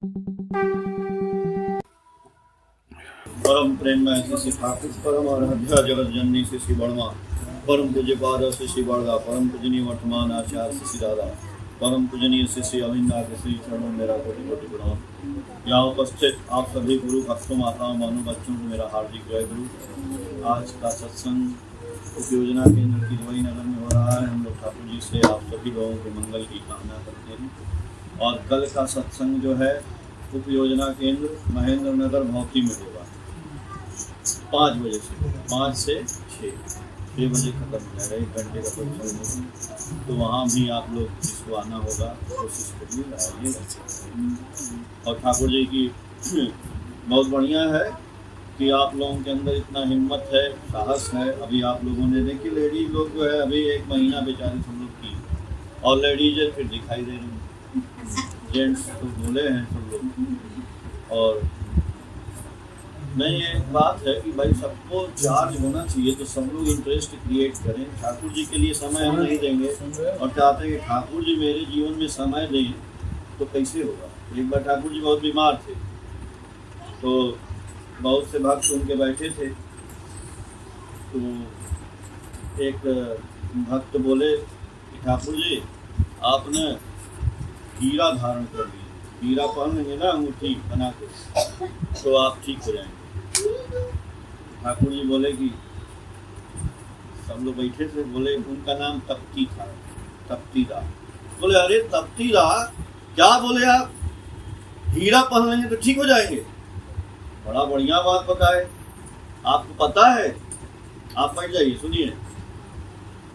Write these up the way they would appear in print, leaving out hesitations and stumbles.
परम प्रेममय श्री ठाकुर परम आराध्या जगत जननी श्री वर्मा परम पूज्य पाद श्री बड़गा परम पूजनीय वर्तमान आचार्य श्री दादा परम पूजनीय श्री अविंदा के श्री चरणों मेरा कोटि कोटि प्रणाम। यहाँ उपस्थित आप सभी गुरु भक्तों माताओं मानो बच्चों को मेरा हार्दिक जय गुरु। आज का सत्संग उपयोजना केंद्र की दुबई नगर में हो रहा है। हम लोग ठाकुर जी से आप सभी लोगों के मंगल की कामना करते हैं। और कल का सत्संग जो है उपयोजना केंद्र महेंद्र नगर भौती में होगा 5 बजे से 5 से 6 बजे खत्म हो जाएगा। 1 घंटे का सत्संग होगा, तो वहाँ भी आप लोग जिसको आना होगा कोशिश करिए आइए। और ठाकुर जी की बहुत बढ़िया है कि आप लोगों के अंदर इतना हिम्मत है, साहस है। अभी आप लोगों ने देखी लेडीज लोग जो है अभी 1 महीना बेचारी सब लोग की, और लेडीज फिर दिखाई दे रही, जेंट्स तो बोले हैं सब लोग। और नहीं, एक बात है कि भाई सबको चार्ज होना चाहिए, तो सब लोग इंटरेस्ट क्रिएट करें। ठाकुर जी के लिए समय हम नहीं देंगे और चाहते हैं कि ठाकुर जी मेरे जीवन में समय दें, तो कैसे होगा। एक बार ठाकुर जी बहुत बीमार थे, तो बहुत से भक्त उनके बैठे थे, तो एक भक्त बोले कि ठाकुर जी आपने हीरा धारण कर लिया, हीरा पहन लेंगे ना अंगूठी बना के, तो आप ठीक हो जाएंगे। ठाकुर जी बोले कि सब लोग बैठे थे, बोले उनका नाम तप्ती था, तप्ती दा। बोले अरे तप्ती दा क्या बोले आप, हीरा पहन लेंगे तो ठीक हो जाएंगे। बड़ा बढ़िया बात बताए, आपको पता है। आप बैठ जाइए सुनिए।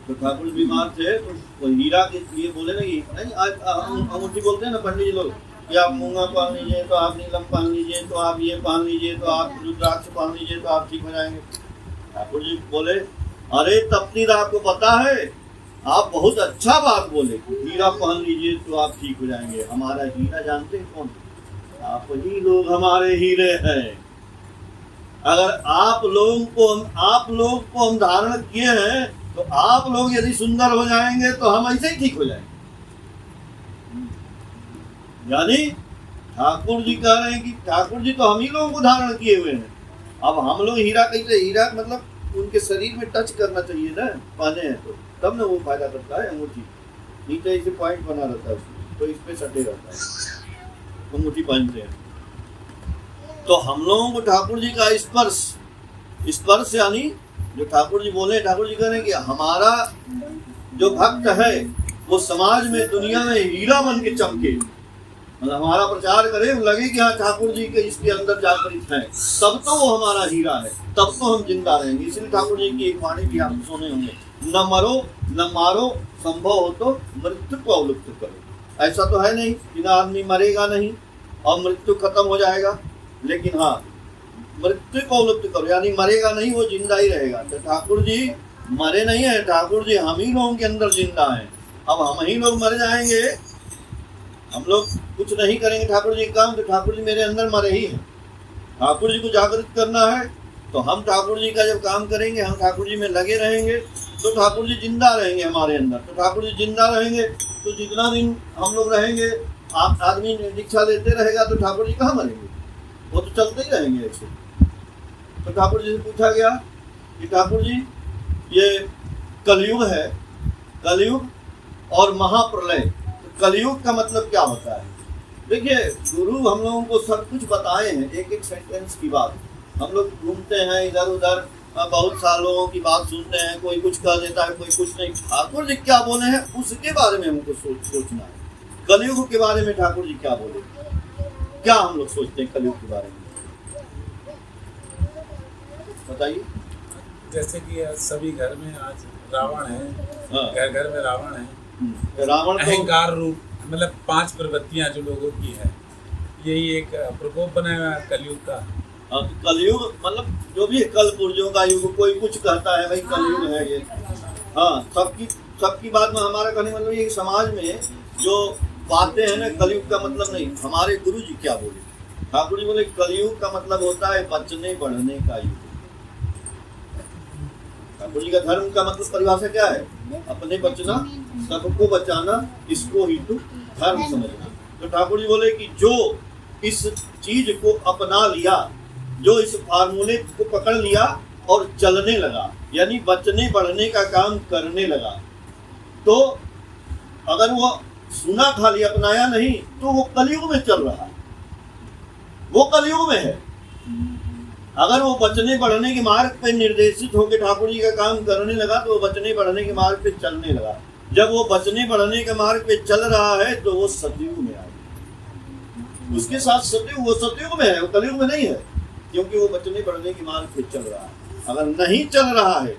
तो ठाकुर जी बीमार थे, तो हीरा के लिए बोले नहीं, अंगूठी बोलते हैं ना पंडित जी लोग कि आप मूंगा पहन लीजिए, तो आप नीलम पहन लीजिए, तो आप ये पहन लीजिए, तो आप रुद्राक्ष पहन लीजिए, तो आप ठीक हो जाएंगे। ठाकुर जी बोले अरे तप्ती दा आपको पता है, आप बहुत अच्छा बात बोले, हीरा पहन लीजिए तो आप ठीक हो जाएंगे। हमारा हीरा जानते हैं कौन? आप ही लोग हमारे हीरे हैं। अगर आप लोग को हम धारण किए हैं, तो आप लोग यदि सुंदर हो जाएंगे तो हम ऐसे ही ठीक हो जाएंगे। यानी ठाकुर जी कह रहे हैं कि ठाकुर जी तो हम ही लोगों को धारण किए हुए हैं। अब हम लोग हीरा कैसे, हीरा मतलब उनके शरीर में टच करना चाहिए ना, पहने हैं तो तब ना वो फायदा करता है। अंगूठी नीचे इसे पॉइंट बना रहता है उसमें, तो इस पे सटे रहता है, अंगूठी पहनते हैं। तो हम लोगों को ठाकुर जी का स्पर्श यानी जो ठाकुर जी बोले, ठाकुर जी कह रहे हैं कि हमारा जो भक्त है वो समाज में दुनिया में हीरा बन के चमके, मतलब हमारा प्रचार करे, लगे कि हाँ ठाकुर जी के इसके अंदर जागृत है, तब तो वो हमारा हीरा है, तब तो हम जिंदा रहेंगे। इसलिए ठाकुर जी की एक वाणी भी आप सुने होंगे, न मरो न मारो, संभव हो तो मृत्यु को अवलुप्त करो। ऐसा तो है नहीं कि ना आदमी मरेगा नहीं और मृत्यु खत्म हो जाएगा, लेकिन हाँ मृत्यु को अवलुप्त करो, यानी मरेगा नहीं, वो जिंदा ही रहेगा। तो ठाकुर जी मरे नहीं है, ठाकुर जी हम ही लोगों के अंदर जिंदा है। अब हम ही लोग मर जाएंगे, हम लोग कुछ नहीं करेंगे ठाकुर जी काम, तो ठाकुर जी मेरे अंदर मरे ही हैं। ठाकुर जी को जागृत करना है, तो हम ठाकुर जी का जब काम करेंगे, हम ठाकुर जी में लगे रहेंगे, तो ठाकुर जी जिंदा रहेंगे हमारे अंदर। तो ठाकुर जी जिंदा रहेंगे, तो जितना दिन हम लोग रहेंगे, आप आदमी दीक्षा लेते रहेगा, तो ठाकुर जी कहाँ मरेंगे, वो तो चलते ही रहेंगे ऐसे। तो ठाकुर जी से पूछा गया कि ठाकुर जी ये कलयुग है, कलयुग और महाप्रलय, तो कलयुग का मतलब क्या होता है? देखिए गुरु हम लोगों को सब कुछ बताए हैं, एक एक सेंटेंस की बात। हम लोग घूमते हैं इधर उधर, बहुत सारे लोगों की बात सुनते हैं, कोई कुछ कह देता है, कोई कुछ नहीं। ठाकुर जी क्या बोले हैं उसके बारे में हमको सोचना है। कलयुग के बारे में ठाकुर जी क्या बोले, क्या हम लोग सोचते हैं कलयुग के बारे में, बताइए। जैसे कि सभी घर में आज रावण है, घर घर में रावण है। रावण अहंकार रूप, मतलब 5 प्रवृत्तियां जो लोगों की है, यही एक प्रकोप बनाया हुआ है कलयुग का। कलयुग मतलब जो भी कल पुर्जों का युग, कोई कुछ कहता है भाई कलयुग है ये। हाँ, सबकी बात में हमारा कहने मतलब ये समाज में जो बातें हैं ना, कलयुग का मतलब नहीं। हमारे गुरु जी क्या बोले, ठाकुर जी बोले कलयुग का मतलब होता है बचने बढ़ने का युग। ठाकुर जी का धर्म का मतलब परिभाषा क्या है? अपने बचना, सबको बचाना, इसको ही तो धर्म समझना। तो ठाकुर जी बोले कि जो इस चीज को अपना लिया, जो इस फार्मूले को पकड़ लिया और चलने लगा, यानी बचने बढ़ने का काम करने लगा, तो अगर वो सुना खाली अपनाया नहीं तो वो कलयुग में चल रहा है, वो कलयुग में है। अगर वो बचने बढ़ने के मार्ग पे निर्देशित होकर ठाकुर जी का काम करने लगा तो वो बचने बढ़ने के मार्ग पे चलने लगा। जब वो बचने बढ़ने के मार्ग पे चल रहा है तो वो सतयुग में आएगा। उसके साथ सतयुग, वो सतयुग में है, वो कलयुग में नहीं है, क्योंकि वो बचने बढ़ने के मार्ग पे चल रहा है। अगर नहीं चल रहा है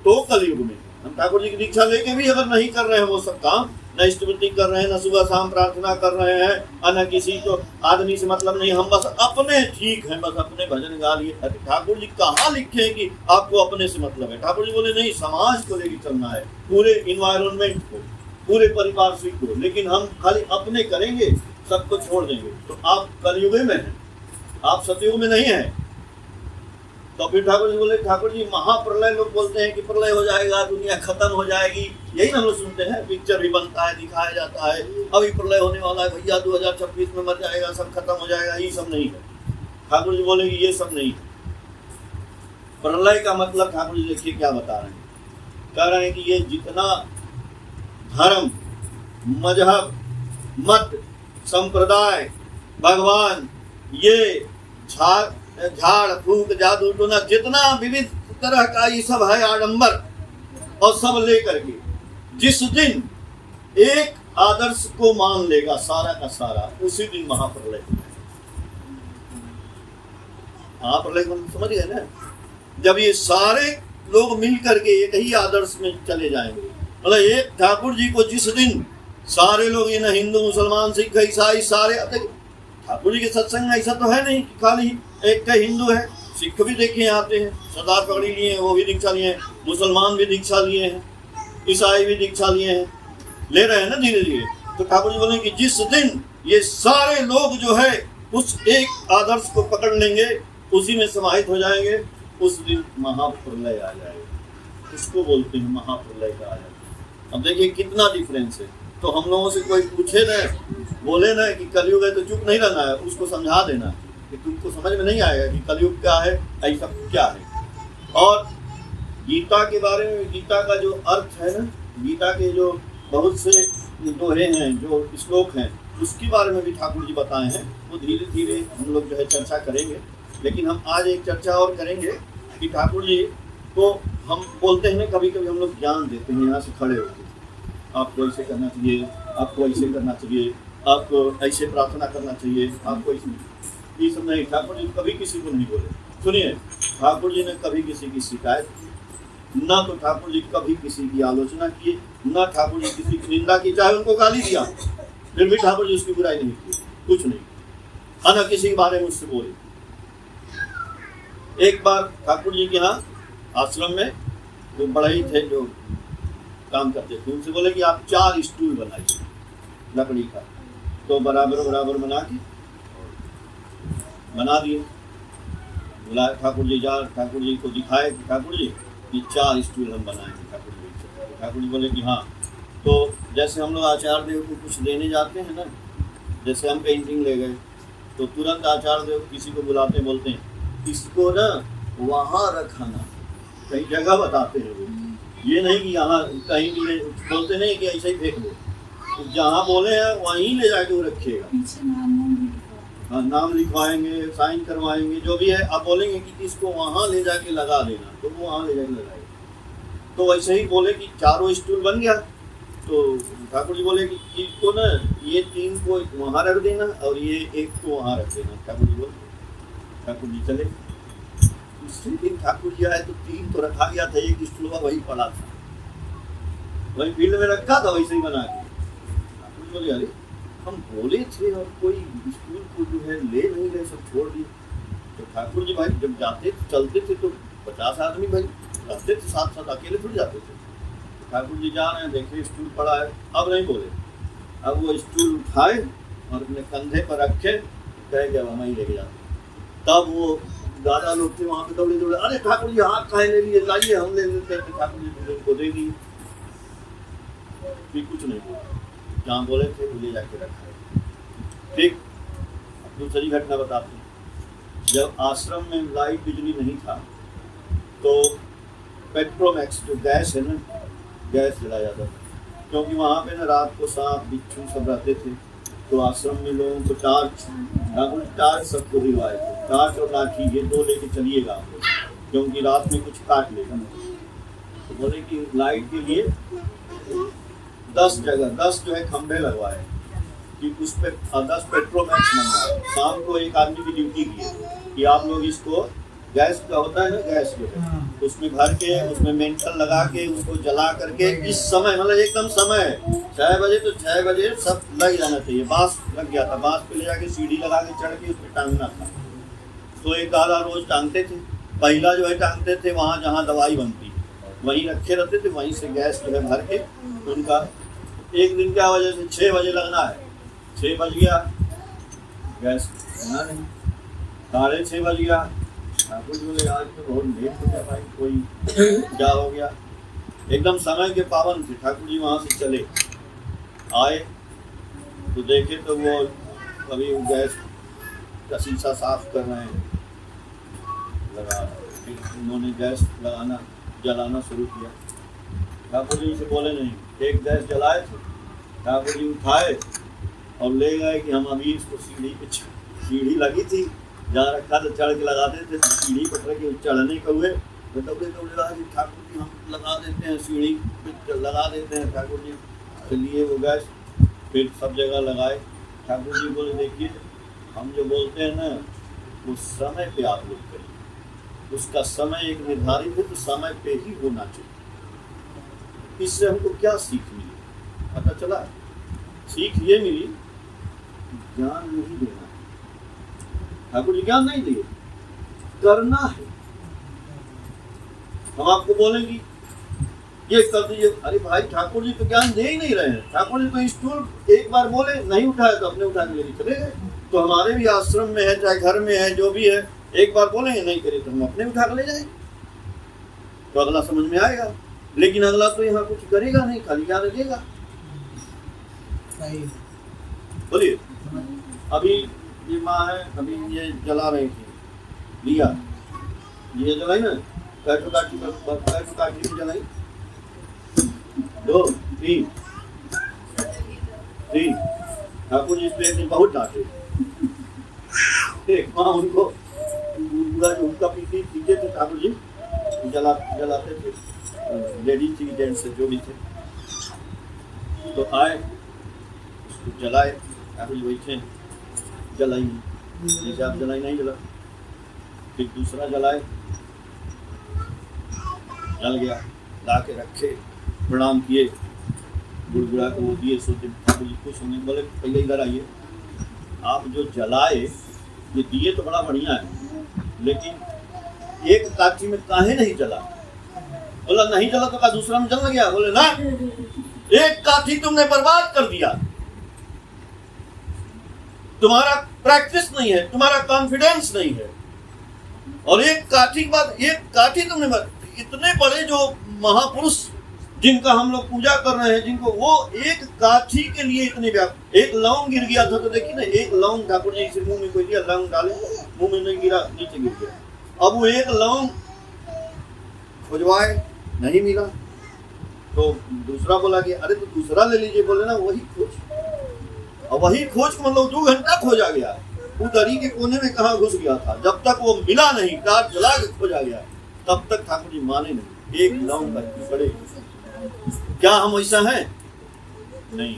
तो कलयुग में। हम ठाकुर जी की दीक्षा लेके भी अगर नहीं कर रहे हैं वो सब काम, न स्तुति कर रहे हैं, न सुबह शाम प्रार्थना कर रहे हैं, न किसी को आदमी से मतलब नहीं, हम बस अपने ठीक हैं, बस अपने भजन गा लिए। ठाकुर जी कहाँ लिखे हैं कि आपको अपने से मतलब है? ठाकुर जी बोले नहीं, समाज को लेकर चलना है, पूरे इन्वायरमेंट को, पूरे परिवार को, लेकिन हम खाली अपने करेंगे, सबको छोड़ देंगे तो आप कलयुग में हैं, आप सतयुग में नहीं हैं। तो फिर ठाकुर जी बोले, ठाकुर जी महाप्रलय, लोग बोलते हैं कि प्रलय हो जाएगा, दुनिया खत्म हो जाएगी, यही हम लोग सुनते हैं, पिक्चर भी बनता है, दिखाया जाता है, अभी प्रलय होने वाला है भैया, 2026 में मर जाएगा, सब खत्म हो जाएगा, ये सब नहीं है। ठाकुर जी बोले कि ये सब नहीं है। प्रलय का मतलब ठाकुर जी देखिए क्या बता रहे हैं, कह रहे हैं कि ये जितना धर्म, मजहब, मत, संप्रदाय, भगवान, ये झाड़ फूक, जादू टोना, जितना विविध तरह का ये सब है आडंबर, और सब लेकर के जिस दिन एक आदर्श को मान लेगा सारा का सारा, उसी दिन महाप्रलय हो जाएगा। महाप्रलय को समझ गए ना? जब ये सारे लोग मिल करके एक ही आदर्श में चले जाएंगे, मतलब एक ठाकुर जी को जिस दिन सारे लोग, ये ना हिंदू मुसलमान सिख ईसाई सारे, ठाकुर जी के सत्संग ऐसा तो है नहीं कि खाली एक का हिंदू है, सिख भी देखे आते हैं, सरदार पगड़ी लिए हैं, वो भी दीक्षा लिए हैं, मुसलमान भी दीक्षा लिए हैं, ईसाई भी दीक्षा लिए हैं, ले रहे हैं ना धीरे धीरे। तो ठाकुर जी बोले कि जिस दिन ये सारे लोग जो है उस एक आदर्श को पकड़ लेंगे, उसी में समाहित हो जाएंगे, उस दिन महाप्रलय आ जाएगा। उसको बोलते हैं महाप्रलय का आया। अब देखिए कितना डिफरेंस है। तो हम लोगों से कोई पूछे ना, बोले ना कि कलयुग है, तो चुप नहीं रहना है, उसको समझा देना कि तुमको समझ में नहीं आएगा कि कलयुग क्या है, ऐसा क्या है। और गीता के बारे में, गीता का जो अर्थ है ना, गीता के जो बहुत से दोहे हैं, जो श्लोक हैं, उसके बारे में भी ठाकुर जी बताए हैं। वो धीरे धीरे हम लोग जो है चर्चा करेंगे, लेकिन हम आज एक चर्चा और करेंगे कि ठाकुर जी को हम बोलते हैं ना, कभी कभी हम लोग ज्ञान देते हैं यहाँ से खड़े होकर, आपको ऐसे करना चाहिए, आपको ऐसे करना चाहिए, आपको ऐसे प्रार्थना करना चाहिए, आपको ऐसे, ये सब नहीं। ठाकुर जी कभी किसी को नहीं बोले। सुनिए, ठाकुर जी ने कभी किसी की शिकायत, ना तो ठाकुर जी कभी किसी की आलोचना की, ना ठाकुर जी किसी की निंदा की, चाहे उनको गाली दिया फिर भी ठाकुर जी उसकी बुराई नहीं की, कुछ नहीं, ना किसी के बारे में उससे बोले। एक बार ठाकुर जी के यहाँ आश्रम में जो बड़े थे, जो काम करते थे, उनसे बोले कि आप 4 स्टूल बनाइए लकड़ी का। तो बराबर बराबर बना के बना दिए। बुलाए ठाकुर जी, जा ठाकुर जी को दिखाए कि ठाकुर जी ये 4 स्टूल हम बनाएंगे। ठाकुर जी, ठाकुर जी बोले कि हाँ। तो जैसे हम लोग आचार्य देव को कुछ देने जाते हैं ना, जैसे हम पेंटिंग ले गए तो तुरंत आचार्य देव किसी को बुलाते, बोलते हैं इसको ना वहाँ रखना, कई जगह बताते हैं वो, ये नहीं कि यहाँ कहीं भी बोलते नहीं कि ऐसे ही फेंक दो, तो जहाँ बोले हैं वहीं ले जाके वो रखिएगा। हाँ, नाम लिखवाएंगे, साइन करवाएंगे, जो भी है। आप बोलेंगे कि इसको वहाँ ले जाके लगा देना, तो वो वहाँ ले जाके लगाएगा। तो वैसे ही बोले कि 4 स्टूल बन गया। तो ठाकुर जी बोले कि इसको ना ये 3 को वहाँ रख देना और ये 1 को वहाँ रख देना। ठाकुर जी बोले, ठाकुर जी चले। दूसरे दिन ठाकुर जी आए तो 3 तो रखा गया था, 1 स्टूल वही पड़ा था, वही फील्ड में रखा था, वैसे ही बना के। ठाकुर जी बोले अरे हम बोले थे और कोई स्कूल को जो है ले नहीं गए, सब छोड़ दिए। तो ठाकुर जी भाई जब जाते चलते थे तो 50 आदमी भाई रहते थे साथ साथ, अकेले थोड़ी जाते थे। ठाकुर जी जा रहे हैं, देखे स्टूल पड़ा है, अब नहीं बोले, अब वो स्टूल उठाए और अपने कंधे पर रखे, कहे कि अब हम ही लेके जाते। तब वो दादा लोग थे वहाँ पे दौड़े दौड़े, अरे ठाकुर जी हाथ खाए ले लिए, लाइए हम ले लेते हैं। ठाकुर जी को दे दिए, फिर कुछ नहीं बोला, जहाँ बोले थे वो ले जाके रखा है। ठीक, दूसरी घटना बताते हैं। जब आश्रम में लाइट बिजली नहीं था तो पेट्रोमैक्स जो गैस है ना, गैस जलाया जाता था, क्योंकि वहाँ पे ना रात को सांप बिच्छू सब रहते थे। तो आश्रम में लोगों को टार्च सबको दिलवाए थे, टार्च और लाठी ये दो लेके चलिएगा आप लोग, क्योंकि रात में कुछ काट लेगा। तो बोले कि लाइट के लिए 10 जो है खंभे लगवाए कि उस पर 10 पेट्रोमैक्स मंगवाए। शाम को एक आदमी की ड्यूटी की कि आप लोग इसको गैस का होता है ना, गैस जो है उसमें भर के उसमें मेंटल लगा के उसको जला करके इस समय मतलब एकदम समय 6 बजे तो 6 बजे सब लग जाना चाहिए। बांस लग गया था, बांस पे ले जाके सीढ़ी लगा के चढ़ के उसमें टांगना था। तो एक आधा रोज टांगते थे। पहला जो है टांगते थे वहाँ जहाँ दवाई बनती वहीं रखे रहते थे, वहीं से गैस जो है भर के उनका। एक दिन क्या वजह से 6 बजे लगना है, 6 बज गया गैस बना नहीं, 6:30 बज गया। ठाकुर जी बोले आज तो बहुत लेट हो गया भाई, कोई क्या हो गया। एकदम समय के पाबंद थे। ठाकुर जी वहाँ से चले आए तो देखे तो वो कभी गैस का शीशा साफ कर रहे हैं, लगा फिर उन्होंने गैस जलाना शुरू किया। ठाकुर जी से बोले नहीं, एक गैस जलाए थे। ठाकुर जी उठाए और ले गए कि हम अभी इसको सीढ़ी लगी थी जहाँ रखा तो चढ़ के लगा देते, सीढ़ी पकड़ के चढ़ने के हुए तो दौड़े ठाकुर जी हम लगा देते हैं, सीढ़ी पे लगा देते हैं। ठाकुर जी के लिए वो गैस फिर सब जगह लगाए। ठाकुर जी बोले देखिए हम जो बोलते हैं ना वो समय पे आप लोग करिए, उसका समय एक निर्धारित है तो समय पे ही होना चाहिए। इससे हमको क्या सीख मिली पता चला? सीख ये मिली ज्ञान नहीं देना, ठाकुर जी ज्ञान नहीं दिए, करना है। हम आपको बोलेंगे ये कर दीजिए, अरे भाई ठाकुर जी तो ज्ञान दे ही नहीं रहे हैं। ठाकुर जी तो स्टूल एक बार बोले नहीं उठाया तो अपने उठा के लेके चले गए। तो हमारे भी आश्रम में है चाहे घर में है जो भी है, एक बार बोलेंगे नहीं करे तो हम अपने उठा के ले जाएंगे, तो अगला समझ में आएगा। लेकिन अगला तो यहाँ कुछ करेगा नहीं, खाली ज्ञान देगा। बोलिए अभी ये माँ है, अभी ये जला रही थी लिया, ये जलाई ना, कैटो काठी में जलाई 2 3 ठाकुर जी पे बहुत डांटे। एक माँ उनको पूरा जो उनका पीछे थे ठाकुर जी जलाते थे, लेडीज थी जेंट्स जो भी थे। तो आए उसको जलाए, ठाकुर जी बैठे जलाई जैसे आप जलाई नहीं जला, फिर दूसरा जलाए जल गया, ला के रखे, प्रणाम किए, गुड़गुड़ा को वो दिए। सोचे ठाकुर जी खुश होंगे, बोले पहले इधर आइए, आप जो जलाए ये दिए तो बड़ा बढ़िया है, लेकिन एक काठी में काहे नहीं जला? बोला नहीं जला तो का दूसरा में जल गया? बोले ना, एक काठी तुमने बर्बाद कर दिया, तुम्हारा प्रैक्टिस नहीं है, तुम्हारा कॉन्फिडेंस नहीं है। और एक काठी के बाद एक काठी तुमने, इतने बड़े जो महापुरुष जिनका हम लोग पूजा कर रहे हैं, जिनको वो एक काठी के लिए इतने व्याप। एक लौंग गिर गया था तो देखिए ना, एक लौंग ठाकुर जी से मुंह में कोई दिया, लौंग डाले मुंह में नहीं गिरा, नीचे गिर गया। अब वो एक लौंग खोजवाए नहीं मिला तो दूसरा बोला कि अरे तो दूसरा ले लीजिए। बोले ना वही खोज, और वही खोज को मतलब 2 घंटा खोजा गया, वो दरी के कोने में कहाँ घुस गया था। जब तक वो मिला नहीं, टाट जला के खोजा गया, तब तक ठाकुर जी माने नहीं। एक लौंग का बड़े, क्या हम ऐसा हैं? नहीं,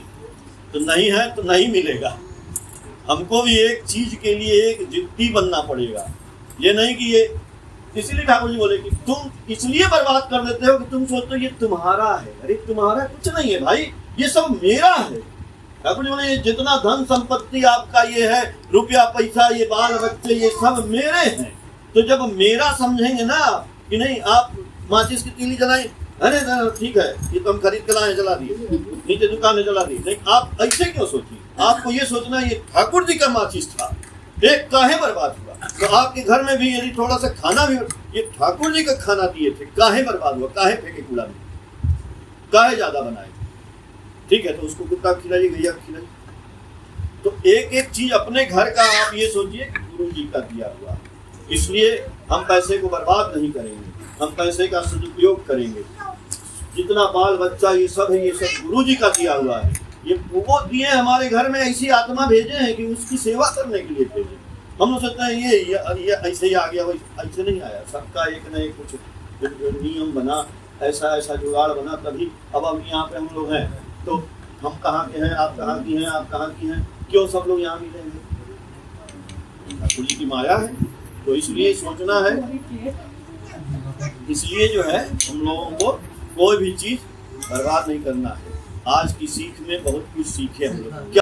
तो नहीं है तो नहीं मिलेगा। हमको भी एक चीज के लिए एक जिद्दी बनना पड़ेगा। ये नहीं कि ये, इसीलिए ठाकुर जी बोले कि तुम इसलिए बर्बाद कर देते हो कि तुम सोचते हो ये तुम्हारा है। अरे तुम्हारा कुछ नहीं है भाई, ये सब मेरा है। ठाकुर जी बोले ये जितना धन संपत्ति आपका ये है, रुपया पैसा, ये बाल बच्चे, ये सब मेरे हैं। तो जब मेरा समझेंगे ना कि नहीं, आप माचिस की तीली जलाएं, अरे ठीक है ये तो हम खरीद के लाए जला दिए, नीचे दुकान में जला दी। नहीं, आप ऐसे क्यों सोचिए? आपको ये सोचना ये ठाकुर जी का माचिस था, एक काहे बर्बाद हुआ? तो आपके घर में भी यदि थोड़ा सा खाना भी, ये ठाकुर जी का खाना दिए थे, काहे बर्बाद हुआ? काहे फेंके कूड़ा में? काहे ज्यादा बनाए? ठीक है तो उसको कुत्ता खिलाइए, गैया खिलाइए, तो एक एक चीज अपने घर का आप ये सोचिए गुरु जी का दिया हुआ, इसलिए हम पैसे को बर्बाद नहीं करेंगे, हम पैसे का सदुपयोग करेंगे। जितना बाल बच्चा ये सब है, ये सब गुरु जी का दिया हुआ है। ये वो दिए हमारे घर में, ऐसी आत्मा भेजे हैं कि उसकी सेवा करने के लिए भेजे। हम लोग सोचते हैं ये ऐसे ही आ गया, ऐसे नहीं आया। सबका एक न एक कुछ नियम बना, ऐसा ऐसा जुगाड़ बना, तभी अब यहाँ पे हम लोग हैं। तो हम कहाँ के हैं, आप कहाँ की हैं, आप कहाँ की हैं, क्यों सब लोग यहाँ मिलेंगे? ठाकुर जी की माया है। तो इसलिए सोचना है, इसलिए जो है हम लोगों को कोई भी चीज बर्बाद नहीं करना है। आज की सीख में बहुत कुछ सीखे हम लोग।